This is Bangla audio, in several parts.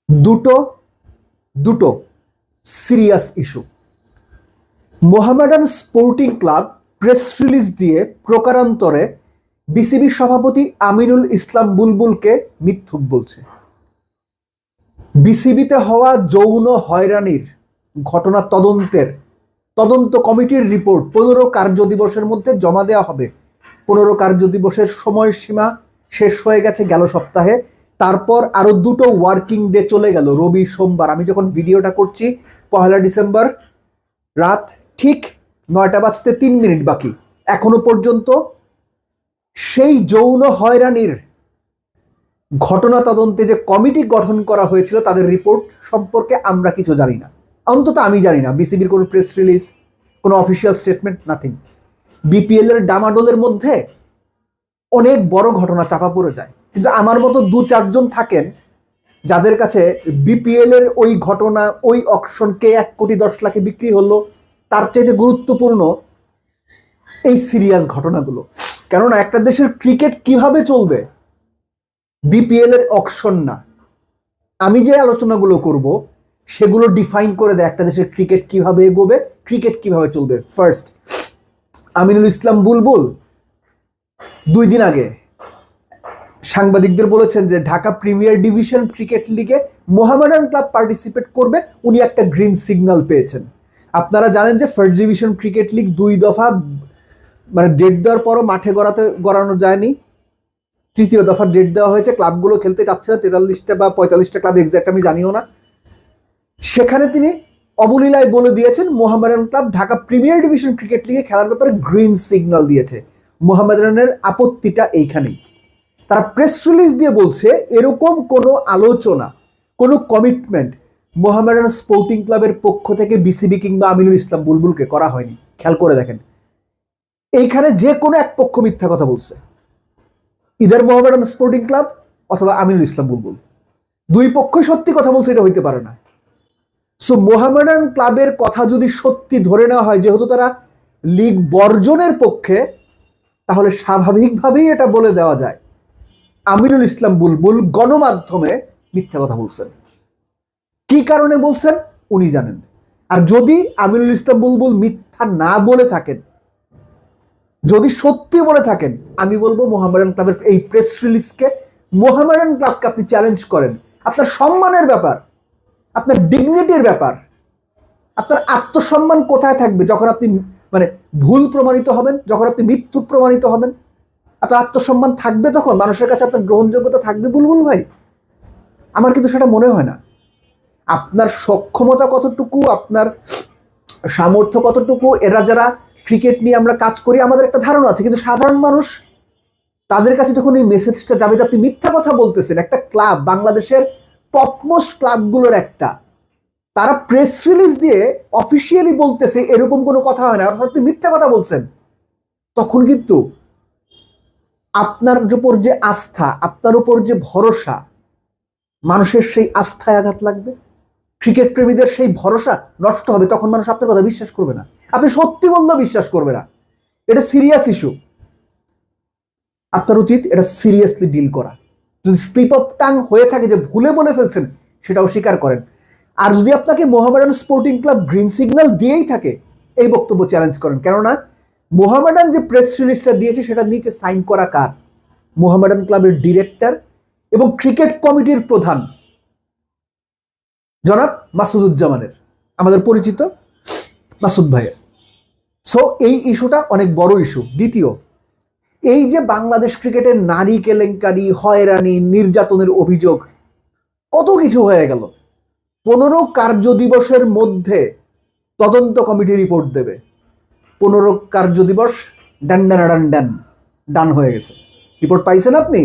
দুটো দুটো serious issue. Mohammedan sporting club press release দিয়ে প্রকারান্তরে বিসিবি সভাপতি আমিনুল ইসলাম বুলবুলকে মিথ্যুক বলছে। বিসিবিতে হওয়া যৌন হয়রানির ঘটনা তদন্ত কমিটির রিপোর্ট 15 কার্যদিবসের মধ্যে জমা দেওয়া হবে। 15 কার্যদিবসের সময়সীমা শেষ হয়ে গেছে গেল সপ্তাহে। তারপর আরো দুটো ওয়ার্কিং ডে চলে গেল, রবি সোমবার। আমি যখন ভিডিওটা করছি 1 ডিসেম্বর, রাত ঠিক 9:03 বাকি। এখনো পর্যন্ত সেই যৌন হয়রানির ঘটনা তদন্তে যে কমিটি গঠন করা হয়েছিল তাদের রিপোর্ট সম্পর্কে আমরা কিছু জানি না, অন্তত আমি জানি না। বিসিবির কোনো প্রেস রিলিজ, কোনো অফিসিয়াল স্টেটমেন্ট, নাথিং। বিপিএল এর ডামাডোলের মধ্যে অনেক বড় ঘটনা চাপা পড়ে যায়, কিন্তু আমার মতো 2-4 জন থাকেন যাদের কাছে বিপিএল এর ওই ঘটনা, ওই অকশনকে 1,10,00,000 বিক্রি হলো, তার চাইতে গুরুত্বপূর্ণ এই সিরিয়াস ঘটনাগুলো। কেননা একটা দেশের ক্রিকেট কিভাবে চলবে বিপিএল এর অকশন না, আমি যে আলোচনাগুলো করব সেগুলো ডিফাইন করে দেয় একটা দেশের ক্রিকেট কিভাবে এগোবে, ক্রিকেট কিভাবে চলবে। ফার্স্ট, আমিনুল ইসলাম বুলবুল 2 দিন আগে সাংবাদিকদের বলেছেন যে ঢাকা প্রিমিয়ার ডিভিশন ক্রিকেট লিগে মোহামেডান ক্লাব পার্টিসিপেট করবে, উনি একটা গ্রিন সিগন্যাল পেয়েছেন। আপনারা জানেন যে ফার্স্ট ডিভিশন ক্রিকেট লিগ 2 দফা মানে ডেট দেওয়ার পরও মাঠে গড়ানো যায়নি। 3য় দফার ডেট দেওয়া হয়েছে, ক্লাবগুলো খেলতে চাচ্ছে না, 43টা বা 45টা ক্লাব এক্সাক্ট আমি জানিও না। সেখানে তিনি অবলীলায় বলে দিয়েছেন Mohammedan club Dhaka premier division cricket লিগে খেলার ব্যাপারে গ্রিন সিগন্যাল দিয়েছে। মোহামেডানের আপত্তিটা এইখানেই। তারা প্রেস রিলিজ দিয়ে বলছে এরকম কোনো আলোচনা, কোনো কমিটমেন্ট মোহামেডান স্পোর্টিং ক্লাবের পক্ষ থেকে বিসিবি কিংবা আমিনুল ইসলাম বুলবুলকে করা হয়নি। খেয়াল করে দেখেন, এইখানে যে কোনো এক পক্ষ মিথ্যা কথা বলছে, ইদার মোহামেডান স্পোর্টিং ক্লাব অথবা আমিনুল ইসলাম বুলবুল। 2 পক্ষই সত্যি কথা বলছে, এটা হইতে পারে না। সো মোহামেডান ক্লাবের কথা যদি সত্যি ধরে নেওয়া হয়, যেহেতু তারা লিগ বর্জনের পক্ষে, তাহলে স্বাভাবিকভাবেই এটা বলে দেওয়া যায় আমিনুল ইসলাম বুলবুল গণমাধ্যমে মিথ্যা কথা বলছেন। কি কারণে বলছেন উনি জানেন। আর যদি আমিনুল ইসলাম বুলবুল মিথ্যা না বলে থাকেন, যদি সত্যি বলে থাকেন, আমি বলবো মোহামেডান ক্লাবের এই প্রেস রিলিজকে, মোহামেডান ক্লাবকে আপনি চ্যালেঞ্জ করেন। আপনার সম্মানের ব্যাপার, আপনার ডিগনিটির ব্যাপার, আপনার আত্মসম্মান কোথায় থাকবে যখন আপনি মানে ভুল প্রমাণিত হবেন, যখন আপনি মিথ্যুক প্রমাণিত হবেন? আপনার আত্মসম্মান থাকবে তখন? মানুষের কাছে আপনার গ্রহণযোগ্যতা থাকবে বুলবুল ভাই? আমার কিন্তু সেটা মনে হয় না। আপনার সক্ষমতা কতটুকু, আপনার সামর্থ্য কতটুকু, এরা যারা ক্রিকেট নিয়ে আমরা কাজ করি আমাদের একটা ধারণা আছে, কিন্তু সাধারণ মানুষ, তাদের কাছে যখন এই মেসেজটা যাবে যে আপনি মিথ্যা কথা বলতেছেন, একটা ক্লাব, বাংলাদেশের টপমোস্ট ক্লাবগুলোর একটা, তারা প্রেস রিলিজ দিয়ে অফিসিয়ালি বলতেছে এরকম কোনো কথা হয় না, অর্থাৎ আপনি মিথ্যা কথা বলছেন, তখন কিন্তু আপনার উপর যে আস্থা, আপনার উপর যে ভরসা, মানুষের সেই আস্থায় আঘাত লাগবে, ক্রিকেট প্রেমীদের সেই ভরসা নষ্ট হবে। তখন মানুষ আপনার কথা বিশ্বাস করবে না, আপনি সত্যি বললেও বিশ্বাস করবে না। এটা সিরিয়াস ইস্যু, আপনার উচিত এটা সিরিয়াসলি ডিল করা। যদি স্লিপ অফ টাং হয়ে থাকে যে ভুলে বলে ফেলছেন, সেটাও স্বীকার করেন। আর যদি আপনাকে Mohammedan sporting club green signal দিয়েই থাকে, এই বক্তব্য চ্যালেঞ্জ করেন। কেননা মোহামেডান যে প্রেস রিলিজটা দিয়েছে সেটা নিচে সাইন করা কার? মোহামেডান ক্লাবের ডিরেক্টর এবং ক্রিকেট কমিটির প্রধান জনাব মাসুদুজ্জামানের, আমাদের পরিচিত মাসুদ ভাইয়ের। সো এই ইস্যুটা অনেক বড় ইস্যু। দ্বিতীয়, এই যে বাংলাদেশ ক্রিকেটের নারী কেলেঙ্কারি, হয়রানি, নির্যাতনের অভিযোগ, কত কিছু হয়ে গেল। 15 কার্যদিবসের মধ্যে তদন্ত কমিটি রিপোর্ট দেবে। 15 কার্যদিবস ডান হয়ে গেছে। রিপোর্ট পাইছেন আপনি?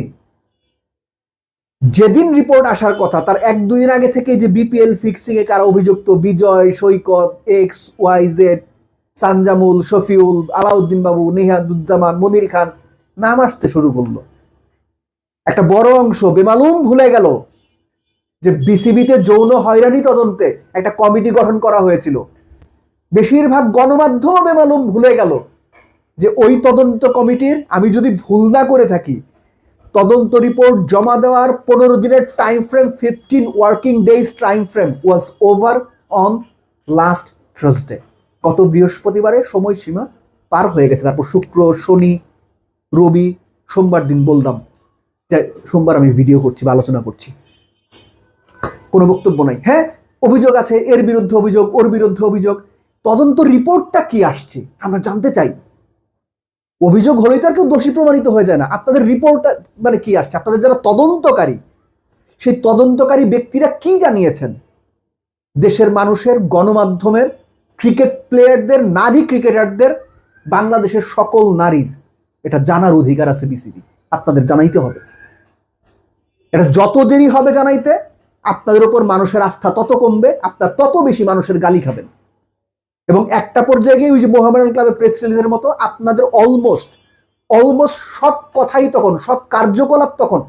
যেদিন রিপোর্ট আসার কথা তার 1-2 দিন আগে থেকে যে বিপিএল ফিক্সিং এ কারা অভিযুক্ত, বিজয়, সৈকত, XYZ, সানজামুল, শফিউল, আলাউদ্দিন বাবু, নেহাদুজ্জামান, মনির খান, নাম আসতে শুরু করলো। একটা বড় অংশ বেমালুম ভুলে গেল যে বিসিবিতে যৌন হয়রানি তদন্তে একটা কমিটি গঠন করা হয়েছিল। বেশিরভাগ গণমাধ্যম বেমালুম ভুলে গেল যে ওই তদন্ত কমিটির, আমি যদি ভুল না করে থাকি, তদন্ত রিপোর্ট জমা দেওয়ার 15 দিনের time frame, 15 working days time frame was over on last Thursday. গত বৃহস্পতিবারে সময়সীমা পার হয়ে গেছে। তারপর শুক্র, শনি, রবি, সোমবার দিন বললাম যে সোমবার আমি ভিডিও করছি বা আলোচনা করছি, কোনো বক্তব্য নাই। হ্যাঁ, অভিযোগ আছে, এর বিরুদ্ধে অভিযোগ, ওর বিরুদ্ধে অভিযোগ। তদন্ত রিপোর্টটা কি আসছে আমরা জানতে চাই। অভিযোগ হলেই তো আর কেউ দোষী প্রমাণিত হয়ে যায় না। আপনাদের রিপোর্ট মানে কি আসছে, আপনাদের যারা তদন্তকারী সেই তদন্তকারী ব্যক্তিরা কি জানিয়েছেন? দেশের মানুষের, গণমাধ্যমের, ক্রিকেট প্লেয়ারদের, নারী ক্রিকেটারদের, বাংলাদেশের সকল নারীর এটা জানার অধিকার আছে বিসিবি। আপনাদের জানাইতে হবে। এটা যত দেরি হবে জানাইতে, আপনাদের উপর মানুষের আস্থা তত কমবে, আপনার তত বেশি মানুষের গালি খাবেন। এবং একটা পর্যায়ে গিয়ে ওই যে মোহামেডান ক্লাবের প্রেস রিলিজের মতো আপনাদের অলমোস্ট সব কথাই তখন, সব কার্যকলাপ তখন